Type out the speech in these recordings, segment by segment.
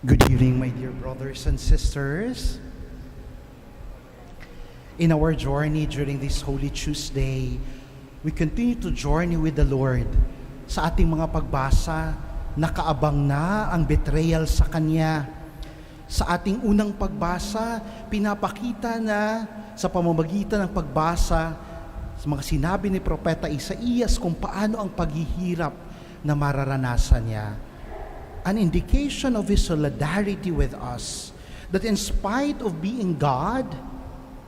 Good evening, my dear brothers and sisters. In our journey during this Holy Tuesday, we continue to journey with the Lord. Sa ating mga pagbasa, nakaabang na ang betrayal sa Kanya. Sa ating unang pagbasa, pinapakita na sa pamamagitan ng pagbasa sa mga sinabi ni Propeta Isaías kung paano ang paghihirap na mararanasan niya. An indication of His solidarity with us, that in spite of being God,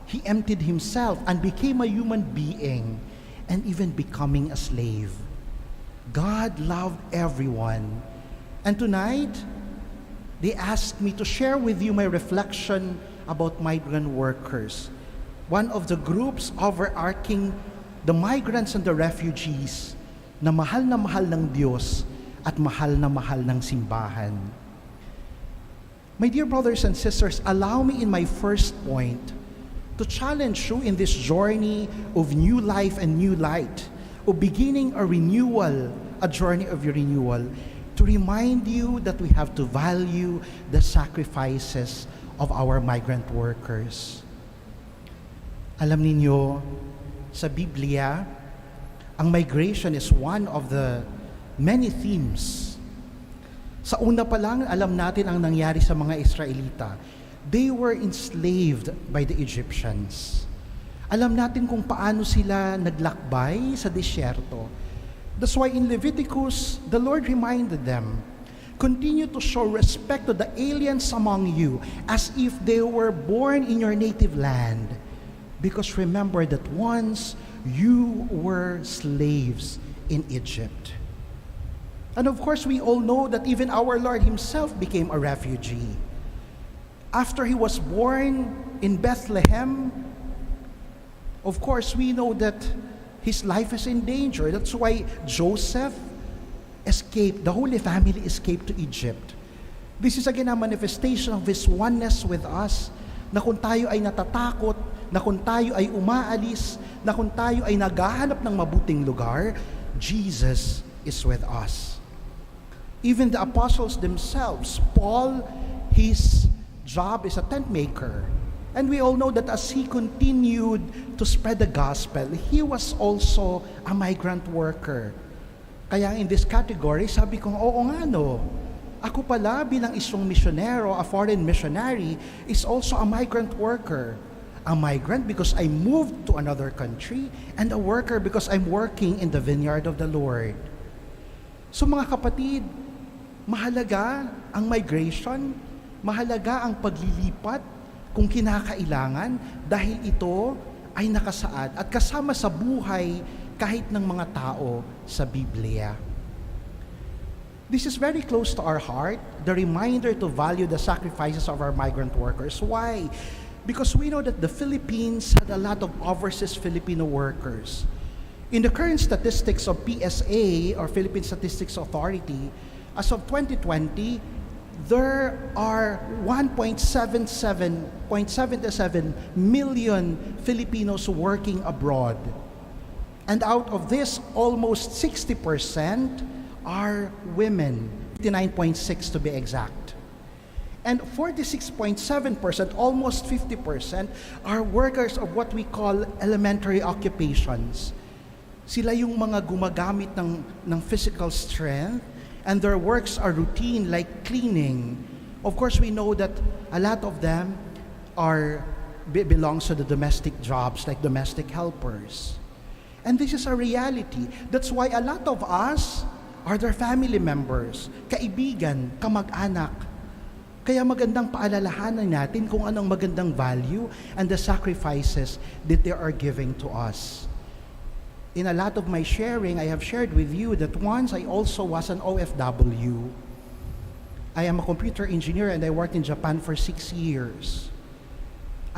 He emptied Himself and became a human being and even becoming a slave. God loved everyone. And tonight, they asked me to share with you my reflection about migrant workers. One of the groups overarching the migrants and the refugees na mahal ng Diyos at mahal ng simbahan. My dear brothers and sisters, allow me in my first point to challenge you in this journey of new life and new light, of beginning a renewal, a journey of renewal, to remind you that we have to value the sacrifices of our migrant workers. Alam ninyo, sa Biblia, ang migration is one of the many themes. Sa una pa lang, alam natin ang nangyari sa mga Israelita. They were enslaved by the Egyptians. Alam natin kung paano sila naglakbay sa disyerto. That's why in Leviticus, the Lord reminded them, continue to show respect to the aliens among you as if they were born in your native land. Because remember that once you were slaves in Egypt. And of course, we all know that even our Lord Himself became a refugee. After He was born in Bethlehem, of course, we know that His life is in danger. That's why Joseph escaped, the Holy Family escaped to Egypt. This is again a manifestation of His oneness with us, na kung tayo ay natatakot, na kung tayo ay umaalis, na kung tayo ay naghahanap ng mabuting lugar, Jesus is with us. Even the apostles themselves, Paul, his job is a tent maker. And we all know that as he continued to spread the gospel, he was also a migrant worker. Kaya in this category, sabi ko, oo nga no, ako pala bilang isang misyonero, a foreign missionary, is also a migrant worker. A migrant because I moved to another country, and a worker because I'm working in the vineyard of the Lord. So mga kapatid, mahalaga ang migration, mahalaga ang paglilipat kung kinakailangan dahil ito ay nakasaad at kasama sa buhay kahit ng mga tao sa Biblia. This is very close to our heart, the reminder to value the sacrifices of our migrant workers. Why? Because we know that the Philippines had a lot of overseas Filipino workers. In the current statistics of PSA, or Philippine Statistics Authority, as of 2020, there are 1.77 million Filipinos working abroad. And out of this, almost 60% are women, 59.6 to be exact. And 46.7%, almost 50%, are workers of what we call elementary occupations. Sila yung mga gumagamit ng physical strength, and their works are routine like cleaning. Of course, we know that a lot of them belongs to the domestic jobs like domestic helpers. And this is a reality. That's why a lot of us are their family members, kaibigan, kamag-anak. Kaya magandang paalalahanan natin kung anong magandang value and the sacrifices that they are giving to us. In a lot of my sharing, I have shared with you that once I also was an OFW. I am a computer engineer and I worked in Japan for 6 years.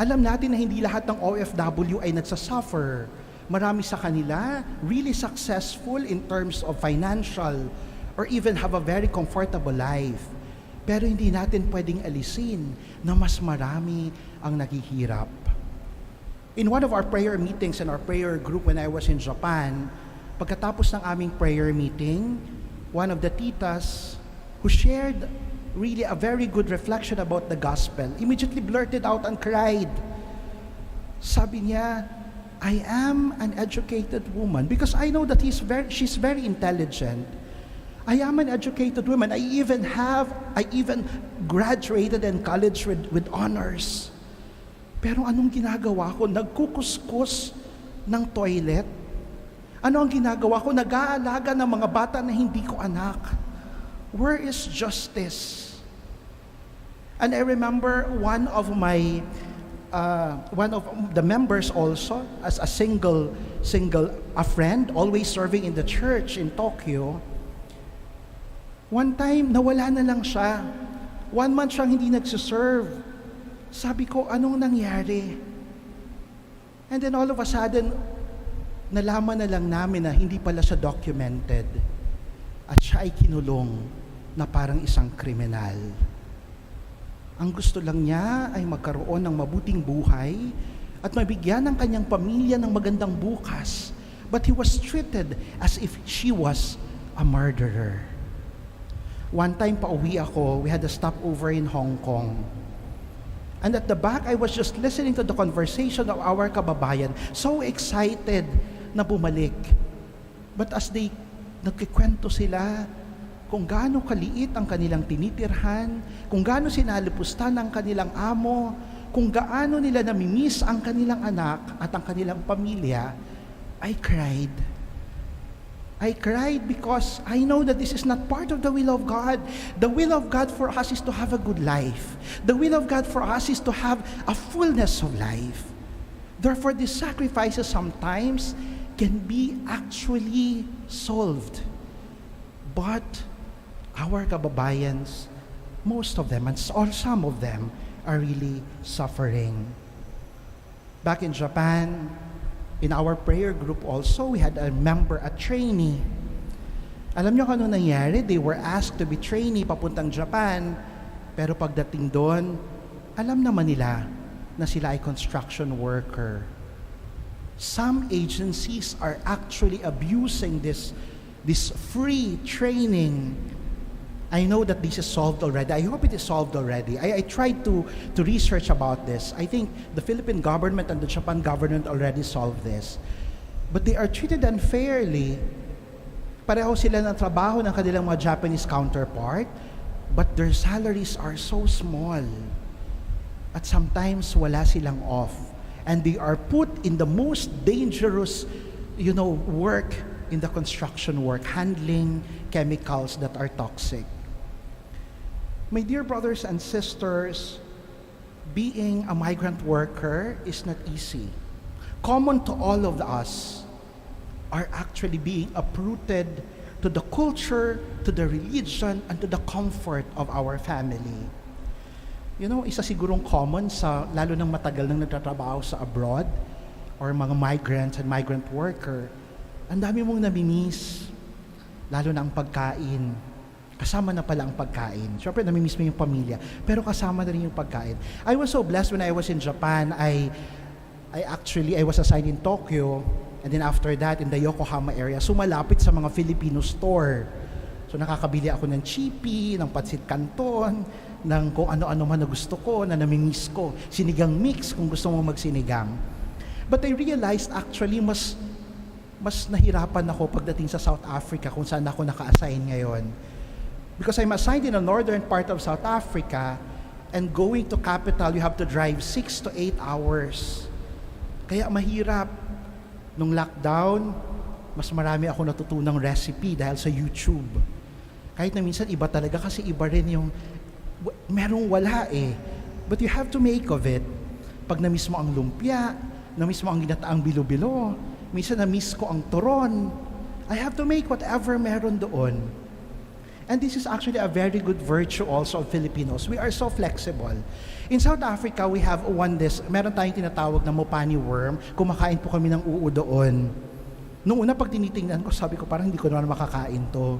Alam natin na hindi lahat ng OFW ay nagsasuffer. Marami sa kanila really successful in terms of financial or even have a very comfortable life. Pero hindi natin pwedeng alisin na mas marami ang naghihirap. In one of our prayer meetings in our prayer group when I was in Japan, pagkatapos ng aming prayer meeting, one of the titas who shared really a very good reflection about the gospel, immediately blurted out and cried. Sabi niya, I am an educated woman because I know that she's very intelligent. I am an educated woman. I even graduated in college with honors. Pero anong ginagawa ko? Nagkukuskus ng toilet. Ano ang ginagawa ko? Nag-aalaga ng mga bata na hindi ko anak. Where is justice? And I remember one of the members also, as a a friend, always serving in the church in Tokyo. One time, nawala na lang siya. 1 month siyang hindi nagsiserve. Sabi ko, anong nangyari? And then all of a sudden, nalaman na lang namin na hindi pala siya documented. At siya ay kinulong na parang isang kriminal. Ang gusto lang niya ay magkaroon ng mabuting buhay at mabigyan ng kanyang pamilya ng magandang bukas. But he was treated as if she was a murderer. One time pauwi ako, we had a stopover in Hong Kong. And at the back, I was just listening to the conversation of our kababayan. So excited na bumalik. But as nagkikwento sila kung gaano kaliit ang kanilang tinitirhan, kung gaano sinalipustan ng kanilang amo, kung gaano nila namimiss ang kanilang anak at ang kanilang pamilya, I cried. I cried because I know that this is not part of the will of God. The will of God for us is to have a good life. The will of God for us is to have a fullness of life. Therefore, these sacrifices sometimes can be actually solved. But our kababayans, most of them, or some of them, are really suffering. Back in Japan, in our prayer group also, we had a trainee. Alam niyo kung ano nangyari? They were asked to be trainee papuntang Japan, pero pagdating doon, alam naman nila na sila ay construction worker. Some agencies are actually abusing this free training. I know that this is solved already. I hope it is solved already. I tried to research about this. I think the Philippine government and the Japan government already solved this. But they are treated unfairly. Pareho sila ng trabaho ng kanilang mga Japanese counterpart, but their salaries are so small. At sometimes wala silang off. And they are put in the most dangerous, work in the construction work, handling chemicals that are toxic. My dear brothers and sisters, being a migrant worker is not easy. Common to all of us are actually being uprooted to the culture, to the religion, and to the comfort of our family. Isa sigurong common lalo ng matagal nang nagtatrabaho sa abroad or mga migrants and migrant worker, ang dami mong namimiss, lalo na ang pagkain. Kasama na pala ang pagkain. Siyempre, namimiss mo yung pamilya, pero kasama na rin yung pagkain. I was so blessed when I was in Japan. I was assigned in Tokyo, and then after that, in the Yokohama area, sumalapit sa mga Filipino store. So nakakabili ako ng chippy, ng pancit canton, ng kung ano-ano man na gusto ko, na namimiss ko. Sinigang mix, kung gusto mo magsinigang. But I realized actually, mas nahirapan ako pagdating sa South Africa kung saan ako naka-assign ngayon. Because I'm assigned in the northern part of South Africa, and going to capital, you have to drive 6 to 8 hours. Kaya mahirap. Nung lockdown, mas marami ako natutunang recipe dahil sa YouTube. Kahit na minsan iba talaga kasi iba rin yung merong wala eh. But you have to make of it. Pag na-miss mo ang lumpia, na-miss mo ang ginataang bilo-bilo, minsan na-miss ko ang turon, I have to make whatever meron doon. And this is actually a very good virtue also of Filipinos. We are so flexible. In South Africa, we have meron tayong tinatawag na mopani worm. Kumakain po kami ng uod doon. Noong una, pag tinitingnan ko, sabi ko, parang hindi ko naman makakain to.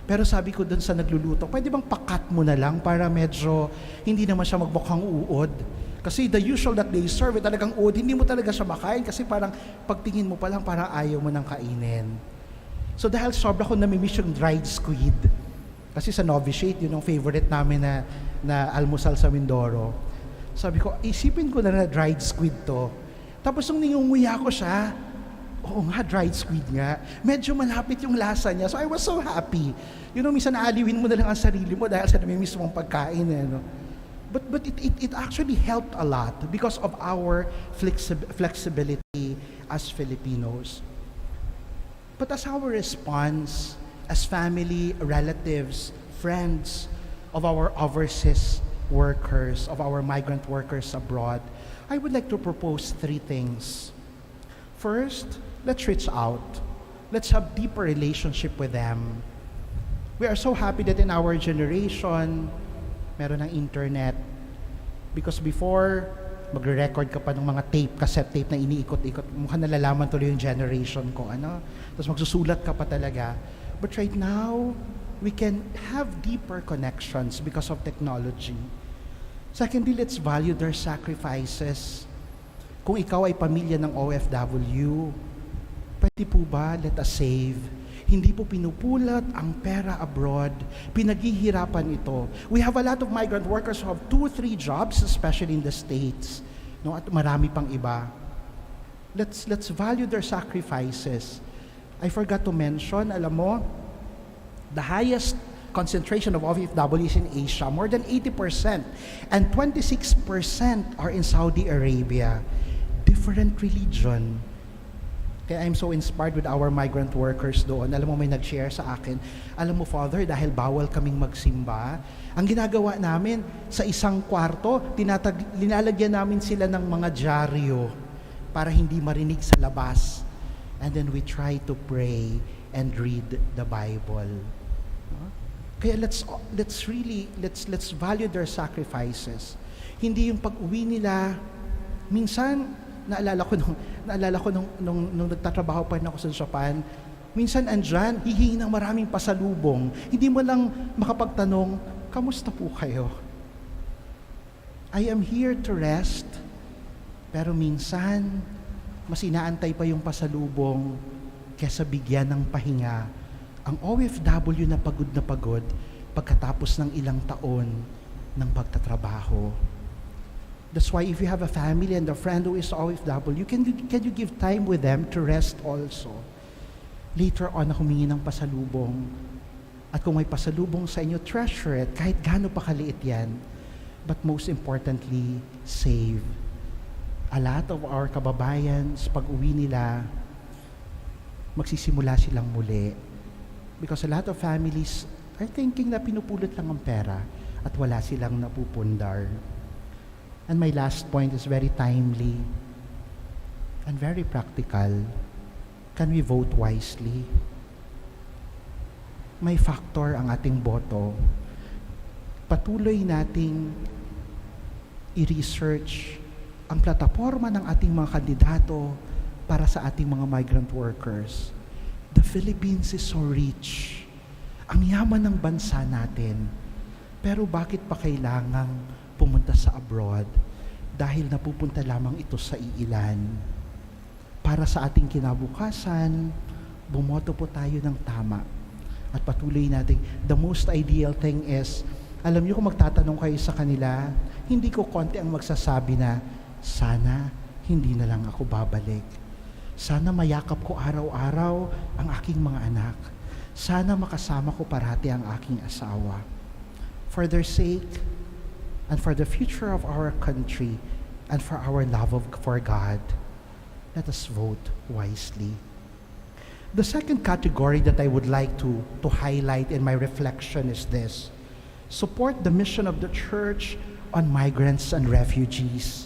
Pero sabi ko doon sa nagluluto, pwede bang pakat mo na lang para medyo hindi naman siya magmukhang uod? Kasi the usual that they serve, talagang uod, hindi mo talaga siya makain kasi parang pagtingin mo pa lang, parang ayaw mo nang kainin. So dahil sobra ko namimiss yung dried squid, Kasi sa novitiate, yun ang favorite namin na almusal sa Mindoro. Sabi ko, isipin ko na dried squid to. Tapos nung ningunguya ko siya, oo nga, dried squid nga. Medyo malapit yung lasa niya. So I was so happy. Minsan naaliwin mo na lang ang sarili mo dahil sa namimiss mong pagkain. No? But it actually helped a lot because of our flexibility as Filipinos. But as our response, as family, relatives, friends of our overseas workers, of our migrant workers abroad, I would like to propose 3 things. First, let's reach out. Let's have deeper relationship with them. We are so happy that in our generation, meron ng internet. Because before, magre-record ka pa ng mga cassette tape na iniikot-ikot. Mukhang nalalaman tuloy yung generation ko. Tapos magsusulat ka pa talaga. But right now, we can have deeper connections because of technology. Secondly, let's value their sacrifices. Kung ikaw ay pamilya ng OFW, pwede po ba let us save? Hindi po pinupulat ang pera abroad. Pinaghihirapan ito. We have a lot of migrant workers who have 2 or 3 jobs, especially in the States. No? At marami pang iba. Let's value their sacrifices. I forgot to mention, alam mo, the highest concentration of OFWs in Asia, more than 80%, and 26% are in Saudi Arabia. Different religion. Kaya I'm so inspired with our migrant workers doon. Alam mo, may nag-share sa akin, alam mo, Father, dahil bawal kaming magsimba, ang ginagawa namin, sa isang kwarto, linalagyan namin sila ng mga dyaryo para hindi marinig sa labas. And then we try to pray and read the Bible. Kaya let's value their sacrifices. Hindi yung pag-uwi nila, minsan, naalala ko nung nagtatrabaho pa rin ako sa Japan, minsan andyan, hihingi ng maraming pasalubong. Hindi mo lang makapagtanong, kamusta po kayo? I am here to rest, pero minsan, mas inaantay pa yung pasalubong kesa bigyan ng pahinga ang OFW na pagod pagkatapos ng ilang taon ng pagtatrabaho. That's why if you have a family and a friend who is OFW, can you give time with them to rest also? Later on, humingi ng pasalubong. At kung may pasalubong sa inyo, treasure it, kahit gaano pa kaliit yan. But most importantly, save. A lot of our kababayans, pag uwi nila, magsisimula silang muli. Because a lot of families are thinking na pinupulot lang ang pera at wala silang napupundar. And my last point is very timely and very practical. Can we vote wisely? May factor ang ating boto. Patuloy nating i-research ang plataforma ng ating mga kandidato para sa ating mga migrant workers. The Philippines is so rich. Ang yaman ng bansa natin. Pero bakit pa kailangang pumunta sa abroad? Dahil napupunta lamang ito sa iilan. Para sa ating kinabukasan, bumoto po tayo ng tama. At patuloy natin, the most ideal thing is, alam niyo kung magtatanong kayo sa kanila, hindi ko konti ang magsasabi na, sana hindi na lang ako babalik. Sana mayakap ko araw-araw ang aking mga anak. Sana makasama ko parati ang aking asawa. For their sake, and for the future of our country, and for our love for God, let us vote wisely. The second category that I would like to highlight in my reflection is this: support the mission of the church on migrants and refugees.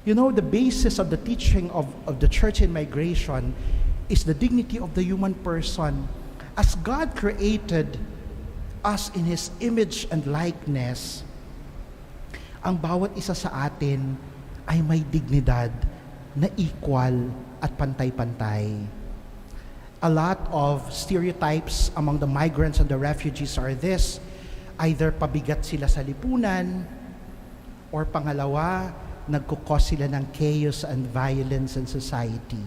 You know, the basis of the teaching of the church in migration is the dignity of the human person. As God created us in His image and likeness, ang bawat isa sa atin ay may dignidad na equal at pantay-pantay. A lot of stereotypes among the migrants and the refugees are this: either pabigat sila sa lipunan, or pangalawa, nagkukos sila ng chaos and violence in society.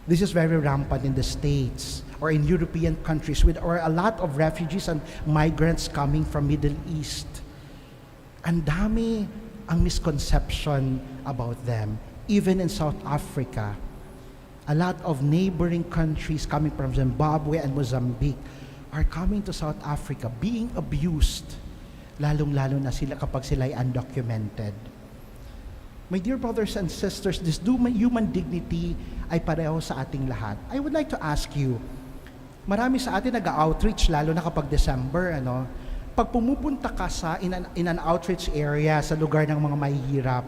This is very rampant in the States or in European countries with or a lot of refugees and migrants coming from Middle East. Ang dami ang misconception about them. Even in South Africa, a lot of neighboring countries coming from Zimbabwe and Mozambique are coming to South Africa being abused, lalong-lalo na sila kapag sila ay undocumented. My dear brothers and sisters, this human dignity ay pareho sa ating lahat. I would like to ask you, marami sa atin nag-outreach lalo na kapag December, pag pumupunta ka sa in an outreach area sa lugar ng mga mahihirap,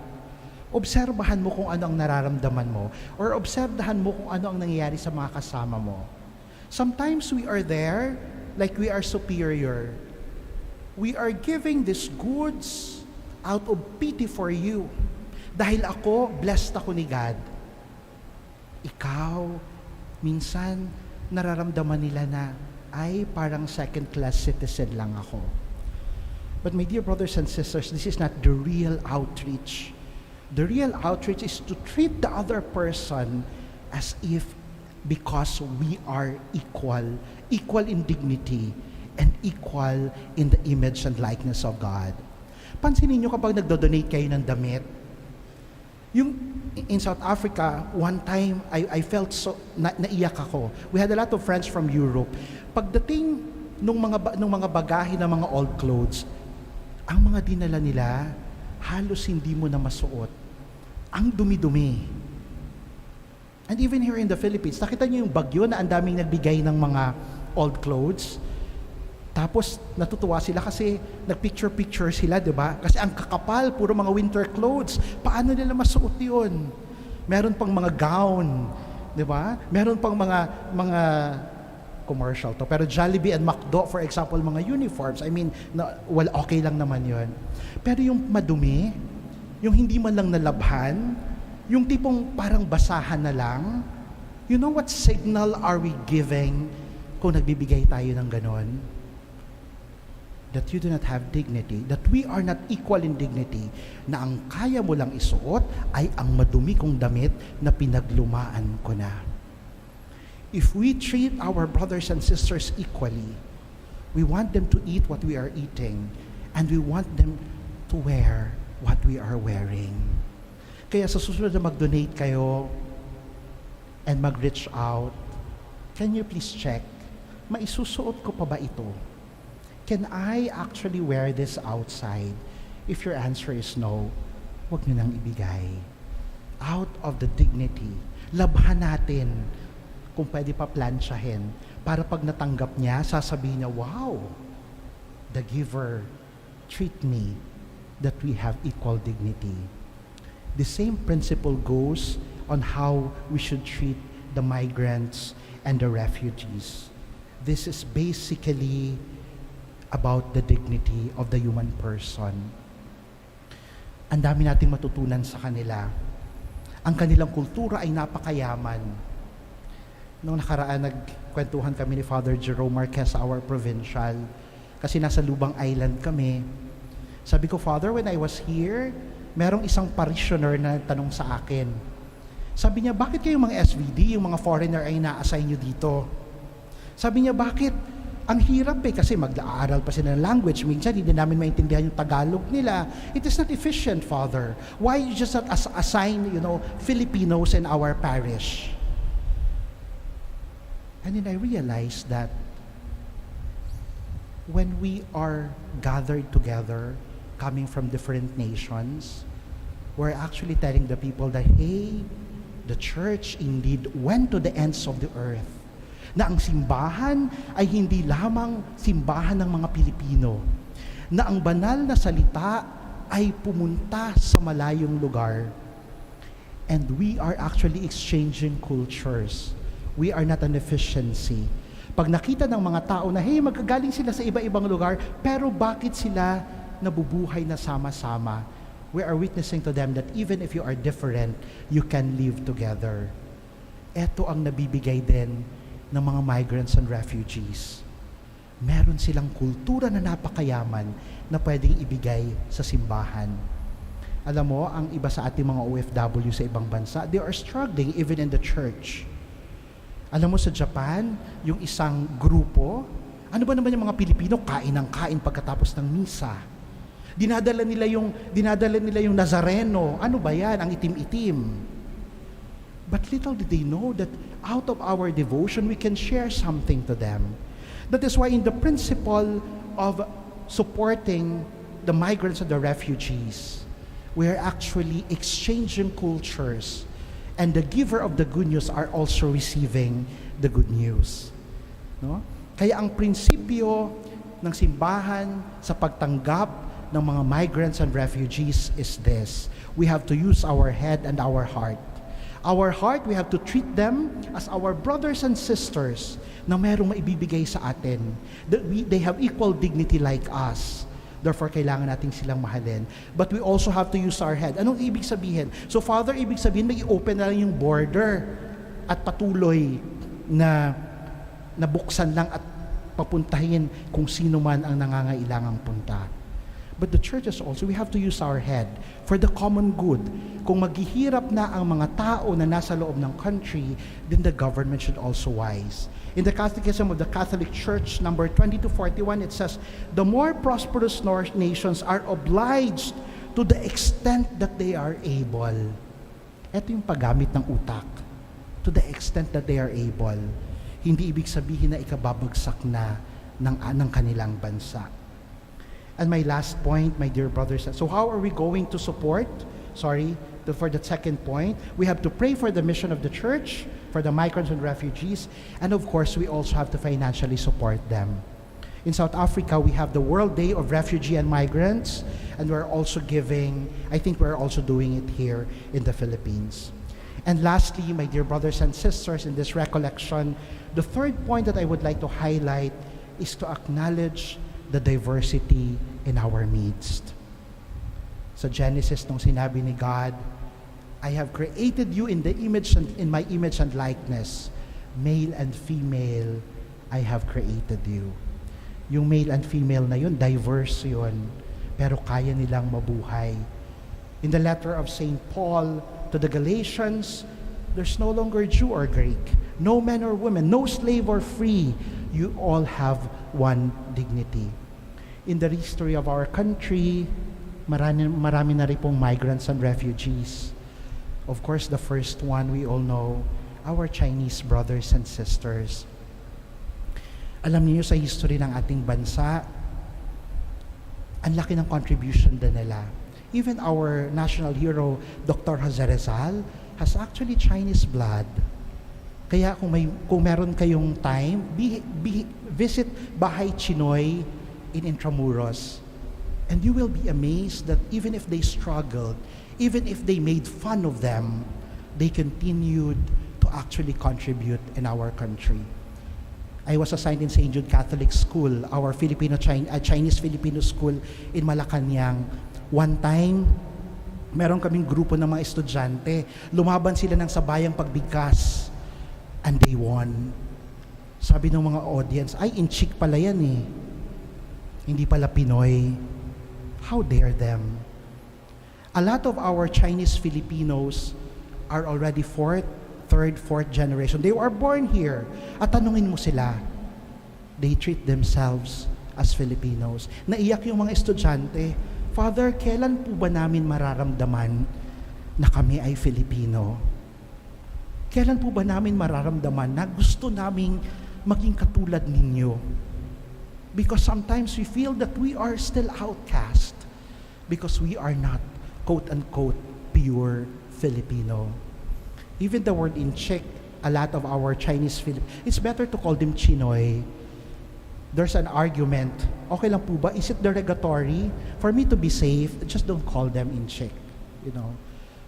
obserbahan mo kung ano ang nararamdaman mo or obserbahan mo kung ano ang nangyayari sa mga kasama mo. Sometimes we are there like we are superior. We are giving these goods out of pity for you. Dahil ako, blessed ako ni God. Ikaw, minsan, nararamdaman nila na, ay, parang second-class citizen lang ako. But my dear brothers and sisters, this is not the real outreach. The real outreach is to treat the other person as if because we are equal in dignity, and equal in the image and likeness of God. Pansinin niyo kapag nagdo-donate kayo ng damit, yung in South Africa, one time, I felt so, naiyak ako. We had a lot of friends from Europe. Pagdating nung mga bagahe ng mga old clothes, ang mga dinala nila, halos hindi mo na masuot. Ang dumi-dumi. And even here in the Philippines, nakita niyo yung bagyo na ang daming nagbigay ng mga old clothes. Tapos natutuwa sila kasi nagpicture-picture sila, di ba? Kasi ang kakapal, puro mga winter clothes. Paano nila masuot yun? Meron pang mga gown, di ba? Meron pang mga commercial to. Pero Jollibee and McDo, for example, mga uniforms. I mean, okay lang naman yun. Pero yung madumi, yung hindi man lang nalabhan, yung tipong parang basahan na lang, you know what signal are we giving kung nagbibigay tayo ng ganon? That you do not have dignity, that we are not equal in dignity, na ang kaya mo lang isuot ay ang madumi kong damit na pinaglumaan ko na. If we treat our brothers and sisters equally, we want them to eat what we are eating, and we want them to wear what we are wearing. Kaya sa susunod na mag-donate kayo and mag-reach out, can you please check, maisusuot ko pa ba ito? Can I actually wear this outside? If your answer is no, huwag nyo nang ibigay. Out of the dignity, labhan natin kung pwede pa plansyahin para pag natanggap niya, sasabihin niya, wow, the giver treat me that we have equal dignity. The same principle goes on how we should treat the migrants and the refugees. This is basically about the dignity of the human person. Ang dami nating matutunan sa kanila. Ang kanilang kultura ay napakayaman. Noong nakaraan, nagkwentuhan kami ni Father Jerome Marquez, our provincial, kasi nasa Lubang Island kami. Sabi ko, Father, when I was here, merong isang parishioner na tanong sa akin. Sabi niya, bakit kayo mga SVD, yung mga foreigner ay na-assign nyo dito? Sabi niya, bakit? Ang hirap kasi mag-aaral pa sila ng language. Minsan, hindi namin maintindihan yung Tagalog nila. It is not efficient, Father. Why you just not assign, Filipinos in our parish? And then I realized that when we are gathered together, coming from different nations, we're actually telling the people that, hey, the church indeed went to the ends of the earth. Na ang simbahan ay hindi lamang simbahan ng mga Pilipino. Na ang banal na salita ay pumunta sa malayong lugar. And we are actually exchanging cultures. We are not an efficiency. Pag nakita ng mga tao na, hey, magkagaling sila sa iba-ibang lugar, pero bakit sila nabubuhay na sama-sama? We are witnessing to them that even if you are different, you can live together. Ito ang nabibigay din ng mga migrants and refugees. Meron silang kultura na napakayaman na pwedeng ibigay sa simbahan. Alam mo, ang iba sa ating mga OFW sa ibang bansa, they are struggling even in the church. Alam mo sa Japan, yung isang grupo, ano ba naman yung mga Pilipino, kain ng kain pagkatapos ng misa. Dinadala nila yung Nazareno. Ano ba yan? Ang itim-itim. But little did they know that out of our devotion, we can share something to them. That is why in the principle of supporting the migrants and the refugees, we are actually exchanging cultures, and the giver of the good news are also receiving the good news. No? Kaya ang prinsipyo ng simbahan sa pagtanggap ng mga migrants and refugees is this: we have to use our head and our heart. Our heart, we have to treat them as our brothers and sisters na merong maibibigay sa atin. They have equal dignity like us. Therefore, kailangan natin silang mahalin. But we also have to use our head. Anong ibig sabihin? So, Father, ibig sabihin, may i-open na lang yung border at patuloy na nabuksan lang at papuntahin kung sino man ang nangangailangang punta. But the churches also, we have to use our head for the common good. Kung maghihirap na ang mga tao na nasa loob ng country, then the government should also wise. In the Catechism of the Catholic Church, number 20-41, it says, the more prosperous nations are obliged to the extent that they are able. Ito yung paggamit ng utak. To the extent that they are able. Hindi ibig sabihin na ikababagsak na ng kanilang bansa. And my last point, my dear brothers, so how are we going to support? For the second point, we have to pray for the mission of the church, for the migrants and refugees, and of course, we also have to financially support them. In South Africa, we have the World Day of Refugee and Migrants, and we're also giving, I think we're also doing it here in the Philippines. And lastly, my dear brothers and sisters, in this recollection, the third point that I would like to highlight is to acknowledge the diversity in our midst. Sa Genesis, nung sinabi ni God, I have created you in my image and likeness. Male and female, I have created you. Yung male and female na yun, diverse yun, pero kaya nilang mabuhay. In the letter of St. Paul to the Galatians, there's no longer Jew or Greek, no man or woman, no slave or free. You all have one dignity. In the history of our country, marami na rin pong migrants and refugees. Of course, the first one we all know, our Chinese brothers and sisters. Alam niyo sa history ng ating bansa, ang laki ng contribution din nila. Even our national hero, Dr. Jose Rizal, has actually Chinese blood. Kaya kung meron kayong time, visit Bahay Chinoy in Intramuros. And you will be amazed that even if they struggled, even if they made fun of them, they continued to actually contribute in our country. I was assigned in St. Jude Catholic School, our Chinese-Filipino school in Malacanang. One time, meron kaming grupo ng mga estudyante. Lumaban sila ng sabayang pagbigkas. And they won. Sabi ng mga audience, ay, in-chick pala yan eh. Hindi pala Pinoy. How dare them? A lot of our Chinese Filipinos are already third, fourth generation. They were born here. At tanungin mo sila, they treat themselves as Filipinos. Naiyak yung mga estudyante, Father, kailan po ba namin mararamdaman na kami ay Filipino? Kailan po ba namin mararamdaman na gusto naming maging katulad ninyo? Because sometimes we feel that we are still outcast because we are not, quote-unquote, pure Filipino. Even the word in Czech, a lot of our Chinese it's better to call them Chinoy. There's an argument, okay lang po ba? Is it derogatory? For me to be safe, just don't call them in Czech, you know.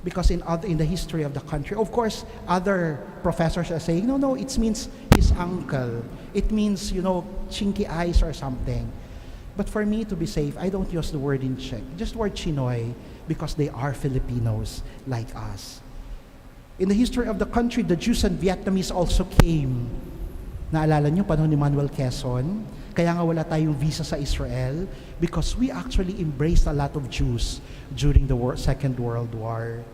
Because in the history of the country, of course, other professors are saying, no, it means his uncle. It means, chinky eyes or something. But for me to be safe, I don't use the word in Czech. Just the word Chinoy, because they are Filipinos like us. In the history of the country, the Jews and Vietnamese also came. Naalala niyo, panahon ni Manuel Quezon, kaya nga wala tayong visa sa Israel because we actually embraced a lot of Jews during the Second World War.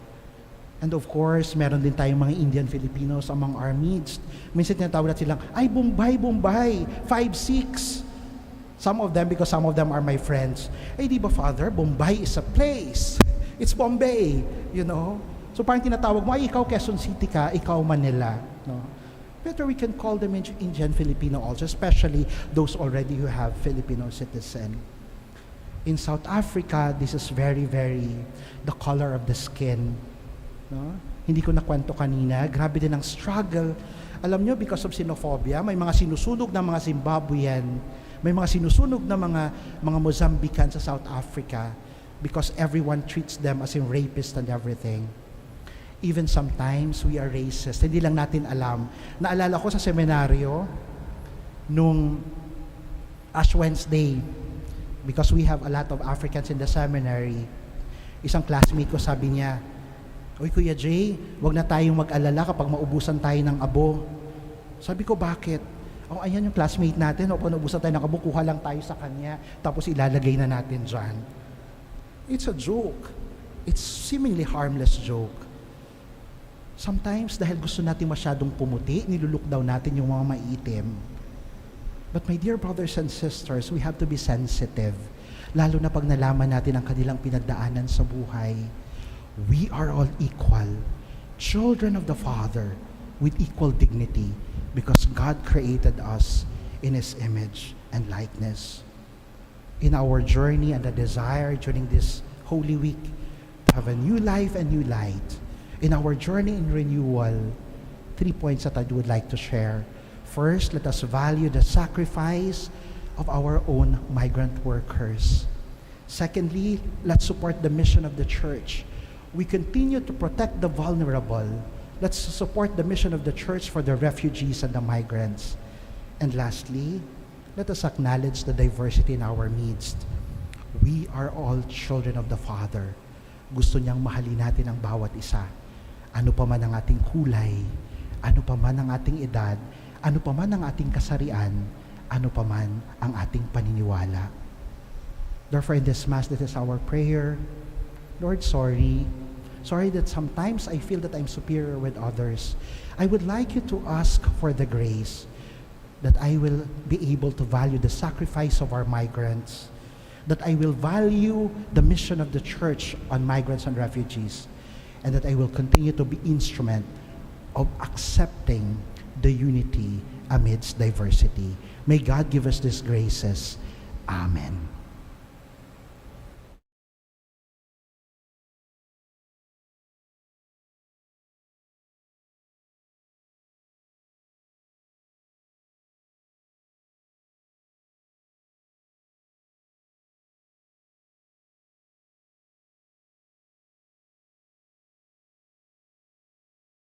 And of course, meron din tayong mga Indian Filipinos among our midst. Minsan tinatawag natin silang, ay, Bombay, 5-6. Some of them, because some of them are my friends. Ay, di ba, Father, Bombay is a place. It's Bombay, you know. So parang tinatawag mo, ay, ikaw Quezon City ka, ikaw Manila. No? Better we can call them Indian Filipino also, especially those already who have Filipino citizen. In South Africa, this is very, very the color of the skin. No? Hindi ko nakwento kanina, grabe din ang struggle. Alam nyo, because of xenophobia, may mga sinusunog na mga Zimbabwean, may mga sinusunog na mga Mozambican sa South Africa because everyone treats them as in rapists and everything. Even sometimes, we are racist. Hindi lang natin alam. Naalala ko sa seminaryo, nung Ash Wednesday, because we have a lot of Africans in the seminary, isang classmate ko sabi niya, "Uy, Kuya Jay, wag na tayong mag-alala kapag maubusan tayo ng abo." Sabi ko, bakit? Oh, ayan yung classmate natin. O, kung naubusan tayo ng abo, kuha lang tayo sa kanya, tapos ilalagay na natin dyan. It's a joke. It's seemingly harmless joke. Sometimes, dahil gusto natin masyadong pumuti, niluluk daw natin yung mga maiitim. But my dear brothers and sisters, we have to be sensitive. Lalo na pag nalaman natin ang kanilang pinagdaanan sa buhay. We are all equal, children of the Father with equal dignity because God created us in His image and likeness. In our journey and the desire during this Holy Week to have a new life and new light, in our journey in renewal, 3 points that I would like to share. First, let us value the sacrifice of our own migrant workers. Secondly, let's support the mission of the church. We continue to protect the vulnerable. Let's support the mission of the church for the refugees and the migrants. And lastly, let us acknowledge the diversity in our midst. We are all children of the Father. Gusto niyang mahalin natin ang bawat isa. Ano pa man ang ating kulay, ano pa man ang ating edad, ano pa man ang ating kasarian, ano pa man ang ating paniniwala. Therefore, in this Mass, this is our prayer. Lord, sorry that sometimes I feel that I'm superior with others. I would like you to ask for the grace that I will be able to value the sacrifice of our migrants, that I will value the mission of the church on migrants and refugees, and that I will continue to be instrument of accepting the unity amidst diversity. May God give us these graces. Amen.